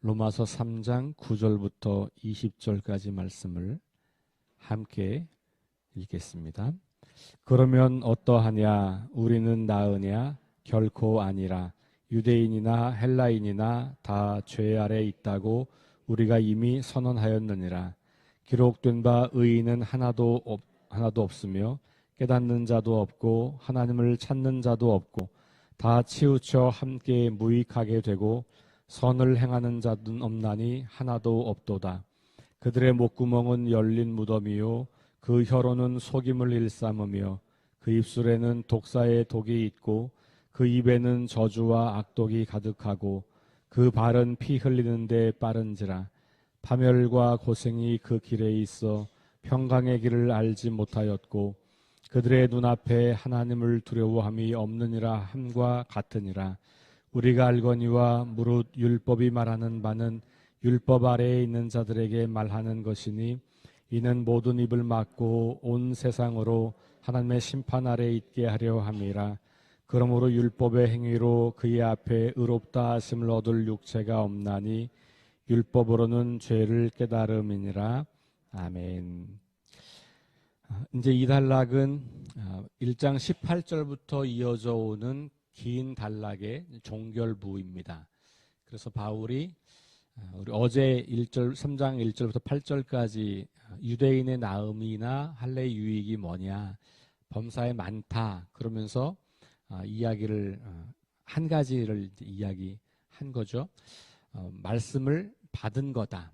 로마서 3장 9절부터 20절까지 말씀을 함께 읽겠습니다. 그러면 어떠하냐? 우리는 나으냐? 결코 아니라. 유대인이나 헬라인이나 다 죄 아래 있다고 우리가 이미 선언하였느니라. 기록된 바 의인은 하나도 없으며 깨닫는 자도 없고 하나님을 찾는 자도 없고 다 치우쳐 함께 무익하게 되고 선을 행하는 자는 없나니 하나도 없도다. 그들의 목구멍은 열린 무덤이요 그 혀로는 속임을 일삼으며 그 입술에는 독사의 독이 있고 그 입에는 저주와 악독이 가득하고 그 발은 피 흘리는 데 빠른지라. 파멸과 고생이 그 길에 있어 평강의 길을 알지 못하였고 그들의 눈앞에 하나님을 두려워함이 없느니라 함과 같으니라. 우리가 알거니와 무릇 율법이 말하는 바는 율법 아래에 있는 자들에게 말하는 것이니 이는 모든 입을 막고 온 세상으로 하나님의 심판 아래에 있게 하려 함이라. 그러므로 율법의 행위로 그의 앞에 의롭다 하심을 얻을 육체가 없나니 율법으로는 죄를 깨달음이니라. 아멘. 이제 이 단락은 1장 18절부터 이어져 오는 긴 단락의 종결부입니다. 그래서 바울이 우리 어제 3장 1절부터 8절까지 유대인의 나음이나 할례의 유익이 뭐냐, 범사에 많다 그러면서 이야기를 한 가지를 이야기한 거죠. 말씀을 받은 거다.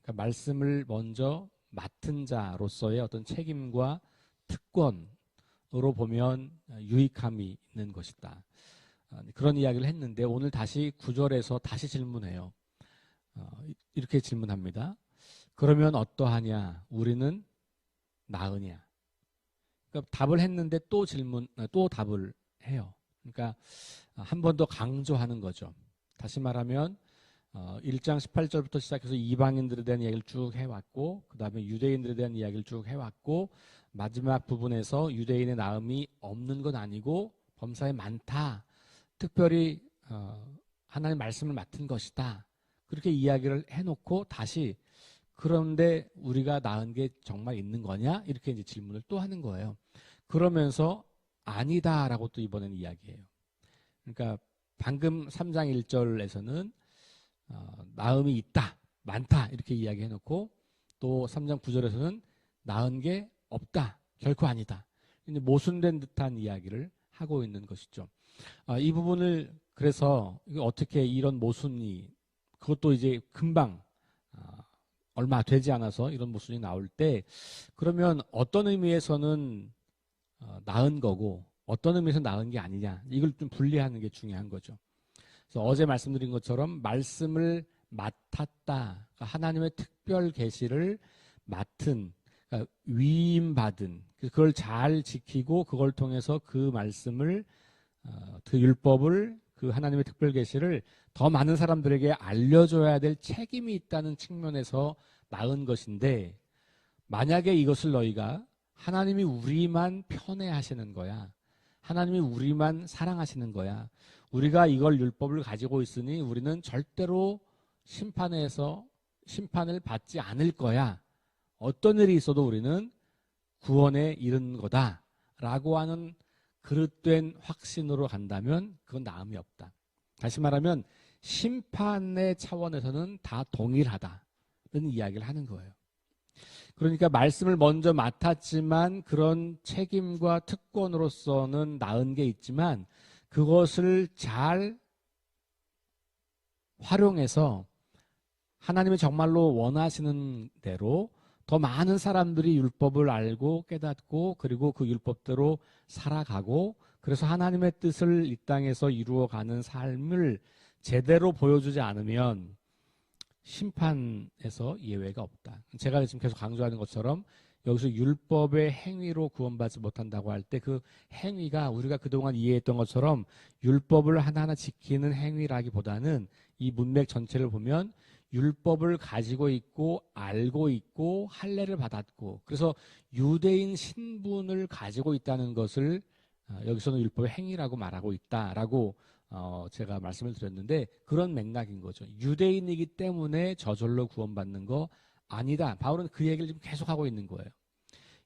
그러니까 말씀을 먼저 맡은 자로서의 어떤 책임과 특권으로 보면 유익함이 있는 것이다. 그런 이야기를 했는데 오늘 다시 9절에서 다시 질문해요. 이렇게 질문합니다. 그러면 어떠하냐? 우리는 나으냐? 그러니까 답을 했는데 또 답을 해요. 그러니까 한 번 더 강조하는 거죠. 다시 말하면 1장 18절부터 시작해서 이방인들에 대한 이야기를 쭉 해왔고 그 다음에 유대인들에 대한 이야기를 쭉 해왔고 마지막 부분에서 유대인의 나음이 없는 건 아니고 범사에 많다. 특별히 하나님의 말씀을 맡은 것이다. 그렇게 이야기를 해놓고 다시 그런데 우리가 낳은 게 정말 있는 거냐? 이렇게 이제 질문을 또 하는 거예요. 그러면서 아니다라고 또 이번에는 이야기해요. 그러니까 방금 3장 1절에서는 낳음이 있다, 많다 이렇게 이야기해놓고 또 3장 9절에서는 낳은 게 없다, 결코 아니다. 이제 모순된 듯한 이야기를 하고 있는 것이죠. 이 부분을 그래서 어떻게 이런 모순이 그것도 이제 금방 얼마 되지 않아서 이런 모순이 나올 때 그러면 어떤 의미에서는 낳은 거고 어떤 의미에서 낳은 게 아니냐 이걸 좀 분리하는 게 중요한 거죠. 그래서 어제 말씀드린 것처럼 말씀을 맡았다. 그러니까 하나님의 특별 계시를 맡은, 그러니까 위임받은, 그걸 잘 지키고 그걸 통해서 그 말씀을, 그 율법을, 그 하나님의 특별 계시를 더 많은 사람들에게 알려줘야 될 책임이 있다는 측면에서 낳은 것인데 만약에 이것을 너희가 하나님이 우리만 편애하시는 거야. 하나님이 우리만 사랑하시는 거야. 우리가 이걸 율법을 가지고 있으니 우리는 절대로 심판을 받지 않을 거야. 어떤 일이 있어도 우리는 구원에 이른 거다. 라고 하는 그릇된 확신으로 간다면 그건 나음이 없다. 다시 말하면 심판의 차원에서는 다 동일하다는 이야기를 하는 거예요. 그러니까 말씀을 먼저 맡았지만 그런 책임과 특권으로서는 나은 게 있지만 그것을 잘 활용해서 하나님이 정말로 원하시는 대로 더 많은 사람들이 율법을 알고 깨닫고 그리고 그 율법대로 살아가고 그래서 하나님의 뜻을 이 땅에서 이루어가는 삶을 제대로 보여주지 않으면 심판에서 예외가 없다. 제가 지금 계속 강조하는 것처럼 여기서 율법의 행위로 구원받지 못한다고 할 때 그 행위가 우리가 그동안 이해했던 것처럼 율법을 하나하나 지키는 행위라기보다는 이 문맥 전체를 보면 율법을 가지고 있고 알고 있고 할례를 받았고 그래서 유대인 신분을 가지고 있다는 것을 여기서는 율법의 행위라고 말하고 있다라고 제가 말씀을 드렸는데 그런 맥락인 거죠. 유대인이기 때문에 저절로 구원받는 거 아니다. 바울은 그 얘기를 지금 계속하고 있는 거예요.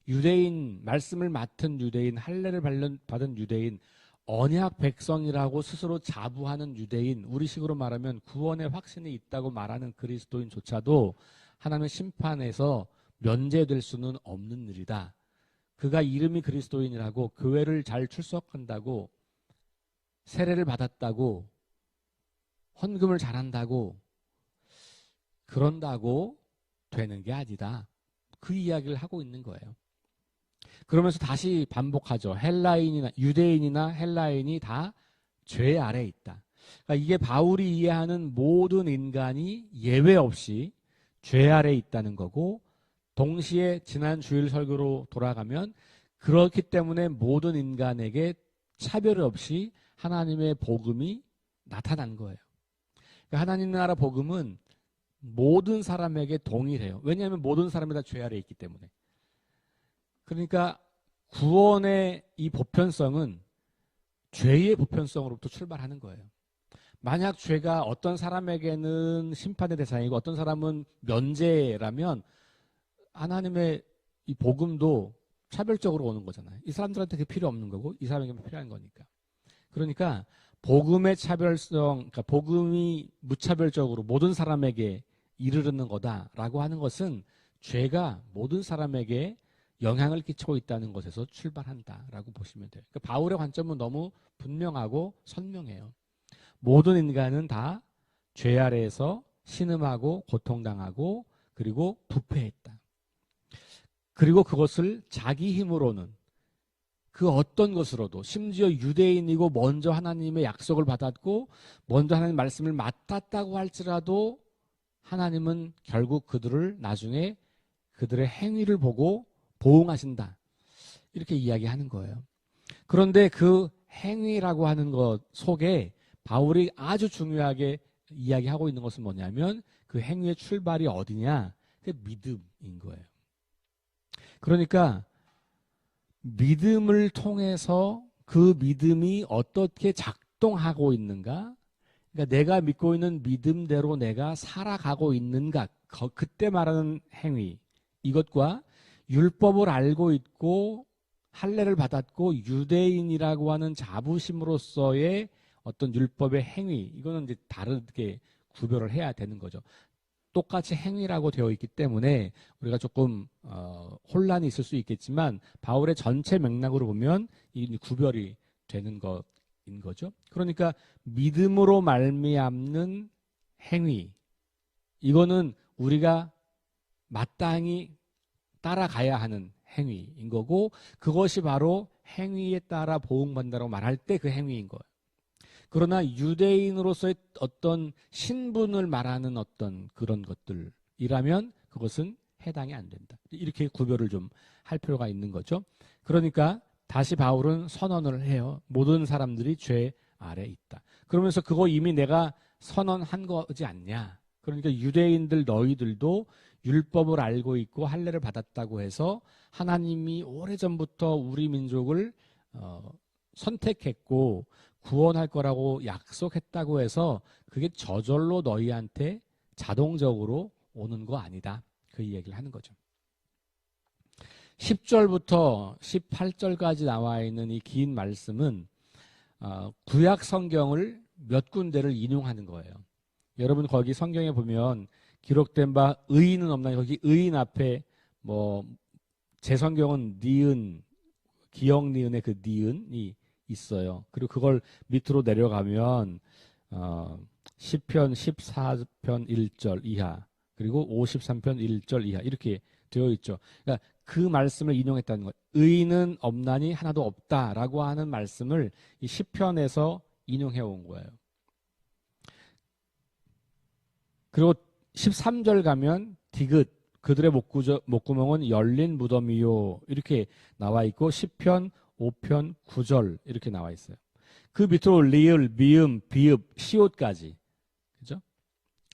유대인, 말씀을 맡은 유대인, 할례를 받은 유대인, 언약 백성이라고 스스로 자부하는 유대인, 우리식으로 말하면 구원의 확신이 있다고 말하는 그리스도인조차도 하나님의 심판에서 면제될 수는 없는 일이다. 그가 이름이 그리스도인이라고 교회를 잘 출석한다고 세례를 받았다고 헌금을 잘한다고 그런다고 되는 게 아니다. 그 이야기를 하고 있는 거예요. 그러면서 다시 반복하죠. 유대인이나 헬라인이 다 죄 아래에 있다. 그러니까 이게 바울이 이해하는 모든 인간이 예외 없이 죄 아래에 있다는 거고, 동시에 지난 주일 설교로 돌아가면 그렇기 때문에 모든 인간에게 차별 없이 하나님의 복음이 나타난 거예요. 그러니까 하나님 나라 복음은 모든 사람에게 동일해요. 왜냐하면 모든 사람이 다 죄 아래에 있기 때문에. 그러니까 구원의 이 보편성은 죄의 보편성으로부터 출발하는 거예요. 만약 죄가 어떤 사람에게는 심판의 대상이고 어떤 사람은 면제라면 하나님의 이 복음도 차별적으로 오는 거잖아요. 이 사람들한테 그게 필요 없는 거고 이 사람에게만 필요한 거니까. 그러니까 복음의 차별성, 그러니까 복음이 무차별적으로 모든 사람에게 이르르는 거다라고 하는 것은 죄가 모든 사람에게 영향을 끼치고 있다는 것에서 출발한다라고 보시면 돼요. 그러니까 바울의 관점은 너무 분명하고 선명해요. 모든 인간은 다 죄 아래에서 신음하고 고통당하고 그리고 부패했다. 그리고 그것을 자기 힘으로는 그 어떤 것으로도, 심지어 유대인이고 먼저 하나님의 약속을 받았고 먼저 하나님 말씀을 맡았다고 할지라도 하나님은 결국 그들을 나중에 그들의 행위를 보고 보응하신다. 이렇게 이야기하는 거예요. 그런데 그 행위라고 하는 것 속에 바울이 아주 중요하게 이야기하고 있는 것은 뭐냐면 그 행위의 출발이 어디냐? 그 믿음인 거예요. 그러니까 믿음을 통해서 그 믿음이 어떻게 작동하고 있는가? 그러니까 내가 믿고 있는 믿음대로 내가 살아가고 있는가? 그때 말하는 행위, 이것과 율법을 알고 있고 할례를 받았고 유대인이라고 하는 자부심으로서의 어떤 율법의 행위, 이거는 이제 다르게 구별을 해야 되는 거죠. 똑같이 행위라고 되어 있기 때문에 우리가 조금 혼란이 있을 수 있겠지만 바울의 전체 맥락으로 보면 이 구별이 되는 것인 거죠. 그러니까 믿음으로 말미암는 행위, 이거는 우리가 마땅히 따라가야 하는 행위인 거고, 그것이 바로 행위에 따라 보응받는다고 말할 때 그 행위인 거예요. 그러나 유대인으로서의 어떤 신분을 말하는 어떤 그런 것들이라면 그것은 해당이 안 된다. 이렇게 구별을 좀 할 필요가 있는 거죠. 그러니까 다시 바울은 선언을 해요. 모든 사람들이 죄 아래 있다. 그러면서 그거 이미 내가 선언한 거지 않냐. 그러니까 유대인들 너희들도 율법을 알고 있고 할례를 받았다고 해서 하나님이 오래전부터 우리 민족을 선택했고 구원할 거라고 약속했다고 해서 그게 저절로 너희한테 자동적으로 오는 거 아니다. 그 얘기를 하는 거죠. 10절부터 18절까지 나와 있는 이 긴 말씀은 구약 성경을 몇 군데를 인용하는 거예요. 여러분 거기 성경에 보면 기록된 바 의인은 없나니 거기 의인 앞에 제 성경은 니은, 기역 니은의 그 니은이 있어요. 그리고 그걸 밑으로 내려가면 시편 14편 1절 이하 그리고 53편 1절 이하 이렇게 되어 있죠. 그러니까 그 말씀을 인용했다는 거예요. 의인은 없나니 하나도 없다라고 하는 말씀을 이 시편에서 인용해 온 거예요. 그리고 13절 가면 디귿 그들의 목구멍은 열린 무덤이요 이렇게 나와 있고 시편 5편 9절 이렇게 나와 있어요. 그 밑으로 리을, 미음, 비읍, 시옷까지 그죠?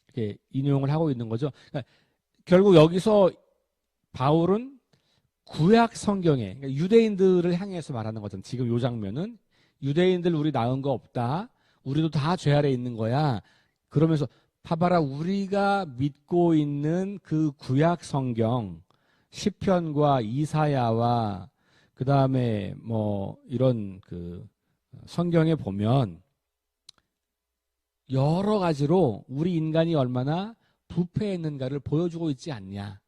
이렇게 인용을 하고 있는 거죠. 그러니까 결국 여기서 바울은 구약 성경에 그러니까 유대인들을 향해서 말하는 거잖아요. 지금 이 장면은 유대인들 우리 나은 거 없다. 우리도 다 죄 아래 있는 거야. 그러면서 봐봐라, 우리가 믿고 있는 그 구약 성경, 시편과 이사야와 그 다음에 뭐 이런 그 성경에 보면 여러 가지로 우리 인간이 얼마나 부패했는가를 보여주고 있지 않냐.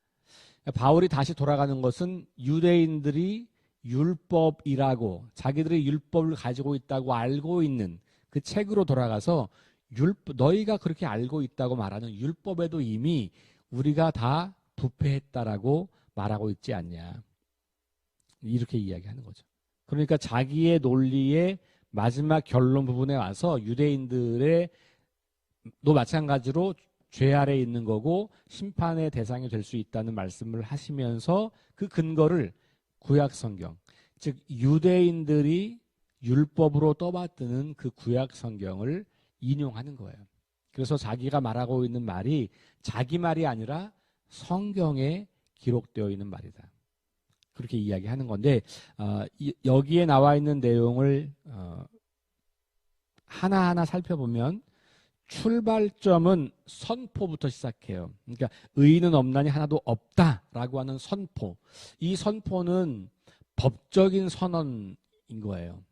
바울이 다시 돌아가는 것은 유대인들이 율법이라고 자기들이 율법을 가지고 있다고 알고 있는 그 책으로 돌아가서 너희가 그렇게 알고 있다고 말하는 율법에도 이미 우리가 다 부패했다라고 말하고 있지 않냐. 이렇게 이야기하는 거죠. 그러니까 자기의 논리의 마지막 결론 부분에 와서 유대인들의 도 마찬가지로 죄 아래 있는 거고 심판의 대상이 될 수 있다는 말씀을 하시면서 그 근거를 구약 성경, 즉 유대인들이 율법으로 떠받드는 그 구약 성경을 인용하는 거예요. 그래서 자기가 말하고 있는 말이 자기 말이 아니라 성경에 기록되어 있는 말이다. 그렇게 이야기하는 건데 여기에 나와 있는 내용을 하나하나 살펴보면 출발점은 선포부터 시작해요. 그러니까 의인은 없나니 하나도 없다라고 하는 선포. 이 선포는 법적인 선언인 거예요.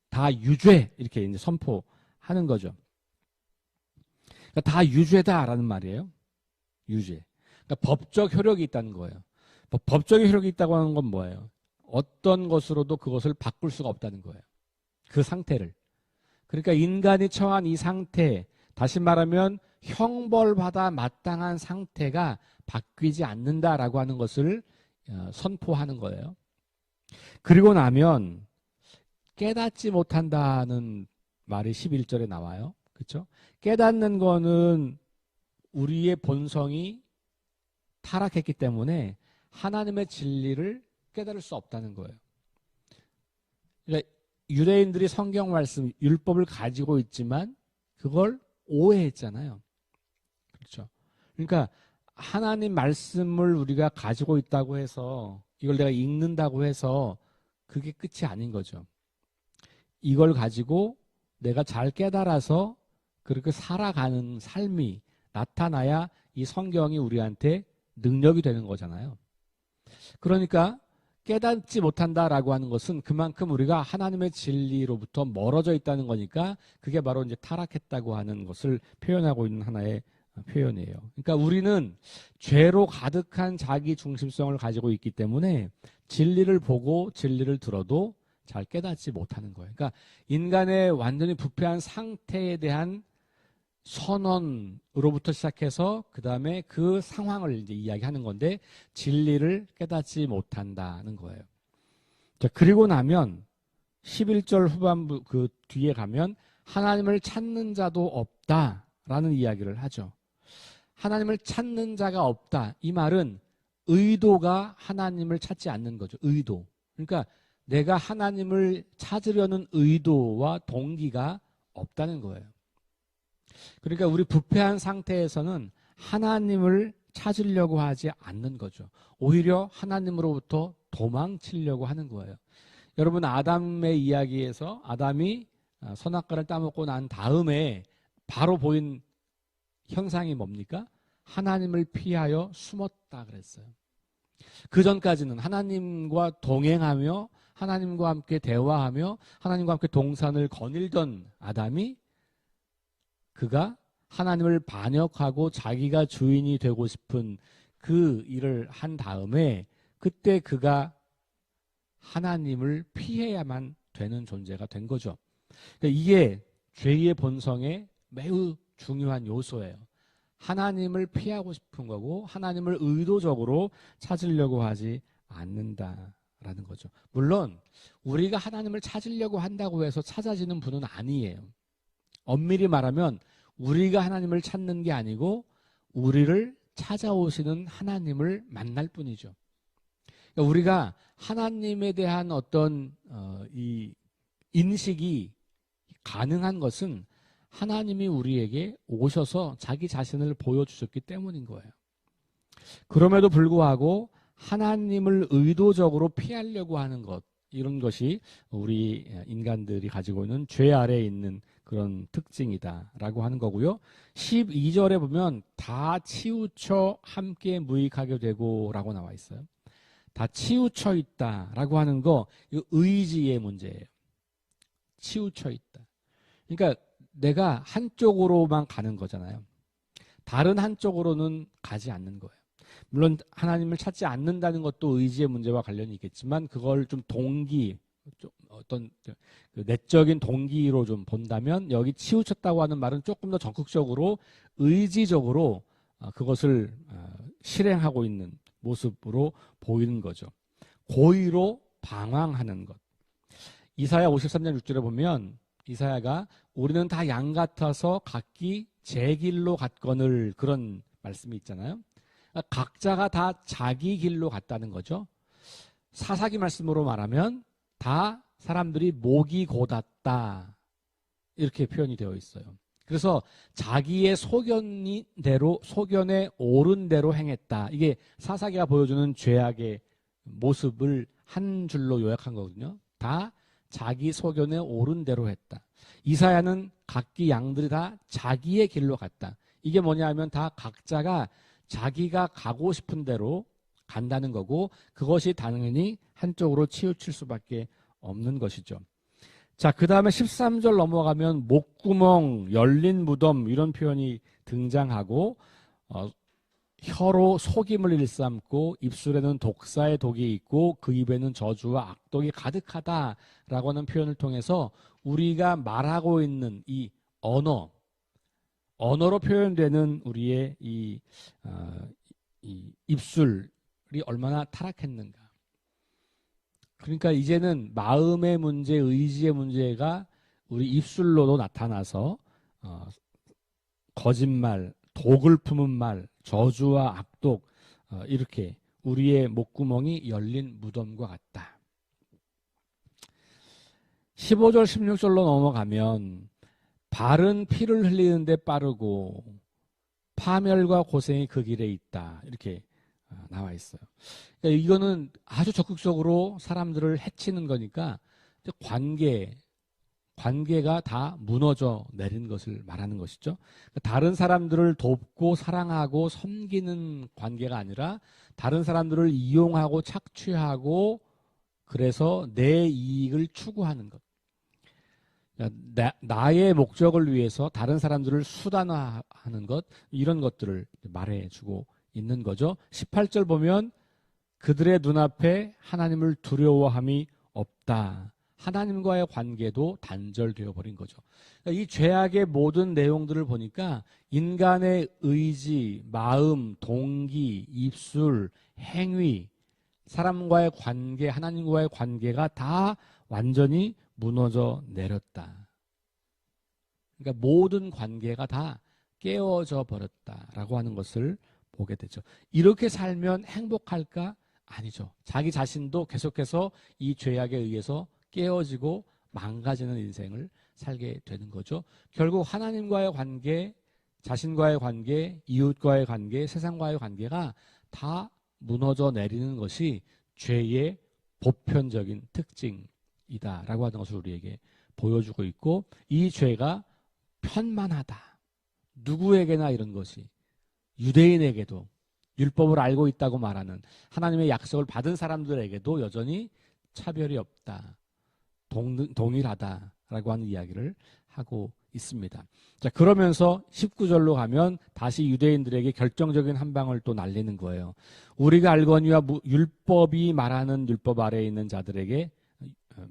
다 유죄 이렇게 이제 선포하는 거죠. 그러니까 다 유죄다라는 말이에요. 유죄. 그러니까 법적 효력이 있다는 거예요. 법적인 효력이 있다고 하는 건 뭐예요? 어떤 것으로도 그것을 바꿀 수가 없다는 거예요. 그 상태를. 그러니까 인간이 처한 이 상태, 다시 말하면 형벌받아 마땅한 상태가 바뀌지 않는다라고 하는 것을 선포하는 거예요. 그리고 나면 깨닫지 못한다는 말이 11절에 나와요. 그렇죠? 깨닫는 거는 우리의 본성이 타락했기 때문에 하나님의 진리를 깨달을 수 없다는 거예요. 그러니까 유대인들이 성경 말씀, 율법을 가지고 있지만 그걸 오해했잖아요. 그렇죠? 그러니까 하나님 말씀을 우리가 가지고 있다고 해서 이걸 내가 읽는다고 해서 그게 끝이 아닌 거죠. 이걸 가지고 내가 잘 깨달아서 그렇게 살아가는 삶이 나타나야 이 성경이 우리한테 능력이 되는 거잖아요. 그러니까 깨닫지 못한다라고 하는 것은 그만큼 우리가 하나님의 진리로부터 멀어져 있다는 거니까 그게 바로 이제 타락했다고 하는 것을 표현하고 있는 하나의 표현이에요. 그러니까 우리는 죄로 가득한 자기 중심성을 가지고 있기 때문에 진리를 보고 진리를 들어도 잘 깨닫지 못하는 거예요. 그러니까 인간의 완전히 부패한 상태에 대한 선언으로부터 시작해서 그 다음에 그 상황을 이제 이야기하는 건데 진리를 깨닫지 못한다는 거예요. 자, 그리고 나면 11절 후반부 그 뒤에 가면 하나님을 찾는 자도 없다라는 이야기를 하죠. 하나님을 찾는 자가 없다. 이 말은 의도가 하나님을 찾지 않는 거죠. 의도. 그러니까 내가 하나님을 찾으려는 의도와 동기가 없다는 거예요. 그러니까 우리 부패한 상태에서는 하나님을 찾으려고 하지 않는 거죠. 오히려 하나님으로부터 도망치려고 하는 거예요. 여러분 아담의 이야기에서 아담이 선악과를 따먹고 난 다음에 바로 보인 현상이 뭡니까? 하나님을 피하여 숨었다 그랬어요. 그 전까지는 하나님과 동행하며 하나님과 함께 대화하며 하나님과 함께 동산을 거닐던 아담이 그가 하나님을 반역하고 자기가 주인이 되고 싶은 그 일을 한 다음에 그때 그가 하나님을 피해야만 되는 존재가 된 거죠. 그러니까 이게 죄의 본성의 매우 중요한 요소예요. 하나님을 피하고 싶은 거고 하나님을 의도적으로 찾으려고 하지 않는다라는 거죠. 물론 우리가 하나님을 찾으려고 한다고 해서 찾아지는 분은 아니에요. 엄밀히 말하면 우리가 하나님을 찾는 게 아니고 우리를 찾아오시는 하나님을 만날 뿐이죠. 그러니까 우리가 하나님에 대한 어떤 이 인식이 가능한 것은 하나님이 우리에게 오셔서 자기 자신을 보여주셨기 때문인 거예요. 그럼에도 불구하고 하나님을 의도적으로 피하려고 하는 것, 이런 것이 우리 인간들이 가지고 있는 죄 아래에 있는 그런 특징이다라고 하는 거고요. 12절에 보면 다 치우쳐 함께 무익하게 되고라고 나와 있어요. 다 치우쳐 있다라고 하는 거 이거 의지의 문제예요. 치우쳐 있다. 그러니까 내가 한쪽으로만 가는 거잖아요. 다른 한쪽으로는 가지 않는 거예요. 물론 하나님을 찾지 않는다는 것도 의지의 문제와 관련이 있겠지만 그걸 좀 동기, 좀 어떤 그 내적인 동기로 좀 본다면 여기 치우쳤다고 하는 말은 조금 더 적극적으로 의지적으로 그것을 실행하고 있는 모습으로 보이는 거죠. 고의로 방황하는 것. 이사야 53장 6절에 보면 이사야가 우리는 다 양 같아서 각기 제 길로 갔거늘 그런 말씀이 있잖아요. 각자가 다 자기 길로 갔다는 거죠. 사사기 말씀으로 말하면 다 사람들이 목이 곧았다 이렇게 표현이 되어 있어요. 그래서 자기의 소견에 옳은 대로 행했다. 이게 사사기가 보여주는 죄악의 모습을 한 줄로 요약한 거거든요. 다 자기 소견에 옳은 대로 했다. 이사야는 각기 양들이 다 자기의 길로 갔다. 이게 뭐냐 하면 다 각자가 자기가 가고 싶은 대로 간다는 거고 그것이 당연히 한쪽으로 치우칠 수밖에 없는 것이죠. 자, 그 다음에 13절 넘어가면 목구멍, 열린 무덤 이런 표현이 등장하고 혀로 속임을 일삼고 입술에는 독사의 독이 있고 그 입에는 저주와 악독이 가득하다라고 하는 표현을 통해서 우리가 말하고 있는 이 언어로 표현되는 우리의 이 입술이 얼마나 타락했는가. 그러니까 이제는 마음의 문제, 의지의 문제가 우리 입술로도 나타나서 거짓말, 독을 품은 말, 저주와 악독 이렇게 우리의 목구멍이 열린 무덤과 같다. 15절, 16절로 넘어가면 발은 피를 흘리는데 빠르고 파멸과 고생이 그 길에 있다. 이렇게 나와 있어요. 그러니까 이거는 아주 적극적으로 사람들을 해치는 거니까 관계가 다 무너져 내린 것을 말하는 것이죠. 다른 사람들을 돕고 사랑하고 섬기는 관계가 아니라 다른 사람들을 이용하고 착취하고 그래서 내 이익을 추구하는 것. 나의 목적을 위해서 다른 사람들을 수단화하는 것, 이런 것들을 말해주고 있는 거죠. 18절 보면 그들의 눈앞에 하나님을 두려워함이 없다. 하나님과의 관계도 단절되어 버린 거죠. 그러니까 이 죄악의 모든 내용들을 보니까 인간의 의지, 마음, 동기, 입술, 행위, 사람과의 관계, 하나님과의 관계가 다 완전히 무너져 내렸다. 그러니까 모든 관계가 다 깨어져 버렸다라고 하는 것을 보게 되죠. 이렇게 살면 행복할까? 아니죠. 자기 자신도 계속해서 이 죄악에 의해서 깨어지고 망가지는 인생을 살게 되는 거죠. 결국 하나님과의 관계, 자신과의 관계, 이웃과의 관계, 세상과의 관계가 다 무너져 내리는 것이 죄의 보편적인 특징이다라고 하는 것을 우리에게 보여주고 있고 이 죄가 편만하다. 누구에게나 이런 것이 유대인에게도 율법을 알고 있다고 말하는 하나님의 약속을 받은 사람들에게도 여전히 차별이 없다. 동일하다라고 하는 이야기를 하고 있습니다. 자, 그러면서 19절로 가면 다시 유대인들에게 결정적인 한 방을 또 날리는 거예요. 우리가 알거니와 율법이 말하는 율법 아래에 있는 자들에게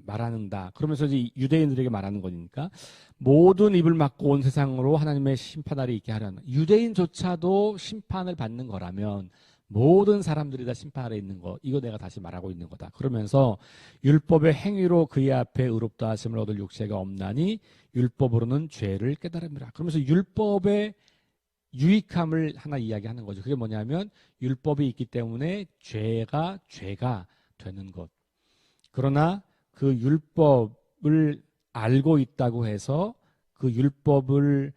말하는다. 그러면서 이제 유대인들에게 말하는 거니까 모든 입을 막고 온 세상으로 하나님의 심판날이 있게 하려는 유대인조차도 심판을 받는 거라면 모든 사람들이 다 심판 아래 있는 거 이거 내가 다시 말하고 있는 거다. 그러면서 율법의 행위로 그의 앞에 의롭다 하심을 얻을 육체가 없나니 율법으로는 죄를 깨달음이라. 그러면서 율법의 유익함을 하나 이야기하는 거죠. 그게 뭐냐면 율법이 있기 때문에 죄가 되는 것. 그러나 그 율법을 알고 있다고 해서 그 율법을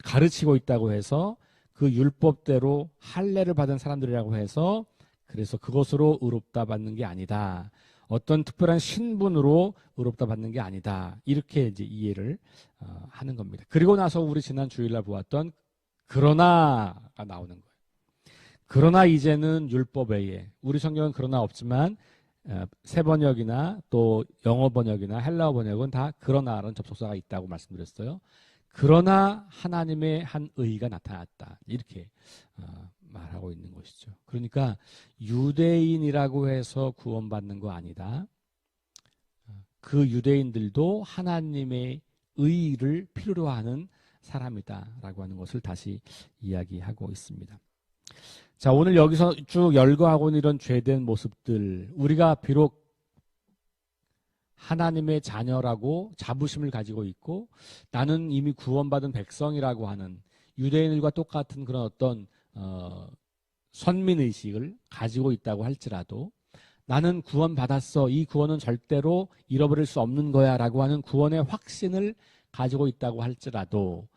가르치고 있다고 해서 그 율법대로 할례를 받은 사람들이라고 해서 그래서 그것으로 의롭다 받는 게 아니다. 어떤 특별한 신분으로 의롭다 받는 게 아니다. 이렇게 이제 이해를 하는 겁니다. 그리고 나서 우리 지난 주일날 보았던 그러나가 나오는 거예요. 그러나 이제는 율법 외에, 우리 성경은 그러나 없지만 새 번역이나 또 영어 번역이나 헬라어 번역은 다 그러나라는 접속사가 있다고 말씀드렸어요. 그러나 하나님의 한 의가 나타났다. 이렇게 말하고 있는 것이죠. 그러니까 유대인이라고 해서 구원받는 거 아니다. 그 유대인들도 하나님의 의를 필요로 하는 사람이다라고 하는 것을 다시 이야기하고 있습니다. 자, 오늘 여기서 쭉 열거하고 있는 이런 죄된 모습들, 우리가 비록 하나님의 자녀라고 자부심을 가지고 있고 나는 이미 구원받은 백성이라고 하는 유대인들과 똑같은 그런 어떤 선민의식을 가지고 있다고 할지라도 나는 구원받았어. 이 구원은 절대로 잃어버릴 수 없는 거야 라고 하는 구원의 확신을 가지고 있다고 할지라도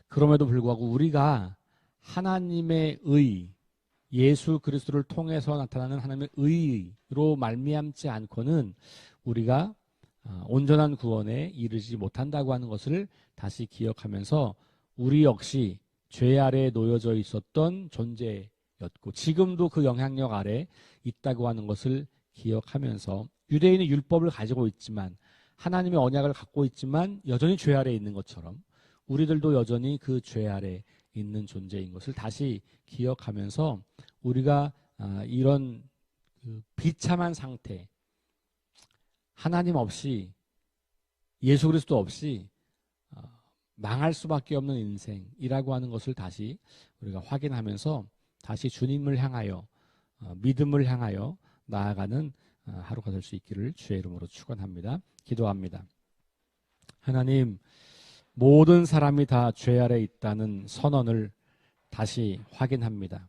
그럼에도 불구하고 우리가 하나님의 의, 예수 그리스도를 통해서 나타나는 하나님의 의로 말미암지 않고는 우리가 온전한 구원에 이르지 못한다고 하는 것을 다시 기억하면서 우리 역시 죄 아래에 놓여져 있었던 존재였고 지금도 그 영향력 아래 있다고 하는 것을 기억하면서 유대인이 율법을 가지고 있지만 하나님의 언약을 갖고 있지만 여전히 죄 아래에 있는 것처럼 우리들도 여전히 그 죄 아래에 있는 존재인 것을 다시 기억하면서 우리가 이런 비참한 상태, 하나님 없이 예수 그리스도 없이 망할 수밖에 없는 인생이라고 하는 것을 다시 우리가 확인하면서 다시 주님을 향하여 믿음을 향하여 나아가는 하루가 될 수 있기를 주의 이름으로 축원합니다. 기도합니다. 하나님, 모든 사람이 다 죄 아래 있다는 선언을 다시 확인합니다.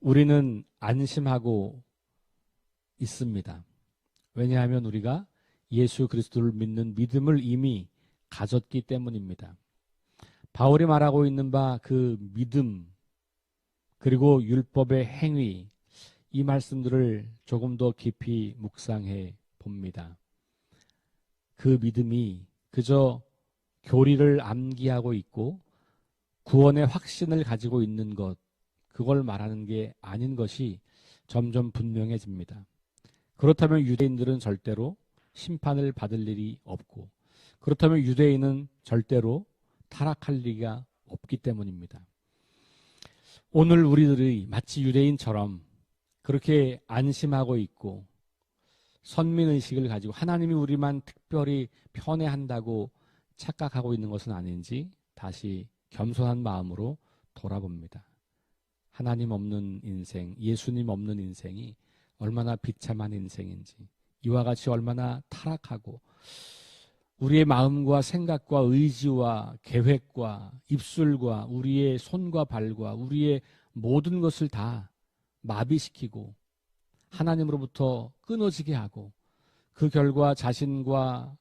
우리는 안심하고 있습니다. 왜냐하면 우리가 예수 그리스도를 믿는 믿음을 이미 가졌기 때문입니다. 바울이 말하고 있는 바 그 믿음 그리고 율법의 행위 이 말씀들을 조금 더 깊이 묵상해 봅니다. 그 믿음이 그저 교리를 암기하고 있고 구원의 확신을 가지고 있는 것 그걸 말하는 게 아닌 것이 점점 분명해집니다. 그렇다면 유대인들은 절대로 심판을 받을 일이 없고 그렇다면 유대인은 절대로 타락할 리가 없기 때문입니다. 오늘 우리들이 마치 유대인처럼 그렇게 안심하고 있고 선민의식을 가지고 하나님이 우리만 특별히 편애한다고 착각하고 있는 것은 아닌지 다시 겸손한 마음으로 돌아봅니다. 하나님 없는 인생, 예수님 없는 인생이 얼마나 비참한 인생인지 이와 같이 얼마나 타락하고 우리의 마음과 생각과 의지와 계획과 입술과 우리의 손과 발과 우리의 모든 것을 다 마비시키고 하나님으로부터 끊어지게 하고 그 결과 자신과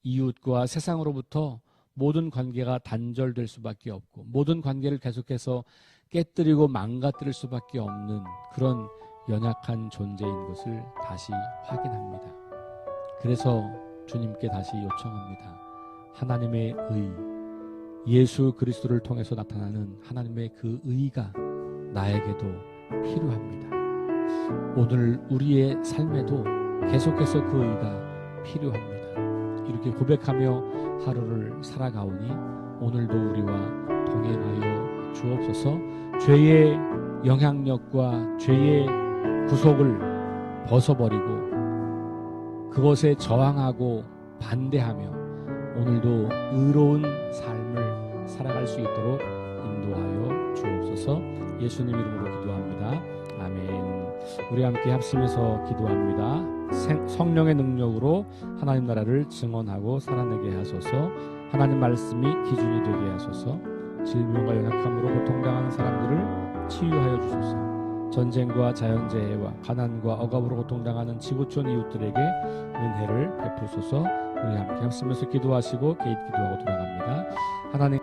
이웃과 세상으로부터 모든 관계가 단절될 수밖에 없고 모든 관계를 계속해서 깨뜨리고 망가뜨릴 수밖에 없는 그런 연약한 존재인 것을 다시 확인합니다. 그래서 주님께 다시 요청합니다. 하나님의 의, 예수 그리스도를 통해서 나타나는 하나님의 그 의가 나에게도 필요합니다. 오늘 우리의 삶에도 계속해서 그 의가 필요합니다. 이렇게 고백하며 하루를 살아가오니 오늘도 우리와 동행하여 주옵소서. 죄의 영향력과 죄의 구속을 벗어버리고 그것에 저항하고 반대하며 오늘도 의로운 삶을 살아갈 수 있도록 인도하여 주옵소서. 예수님 이름으로 기도합니다. 아멘. 우리 함께 합심해서 기도합니다. 성령의 능력으로 하나님 나라를 증언하고 살아내게 하소서. 하나님 말씀이 기준이 되게 하소서. 질병과 연약함으로 고통당하는 사람들을 치유하여 주소서. 전쟁과 자연재해와 가난과 억압으로 고통당하는 지구촌 이웃들에게 은혜를 베푸소서. 우리 함께 합심해서 기도하시고 개인 기도하고 돌아갑니다. 하나님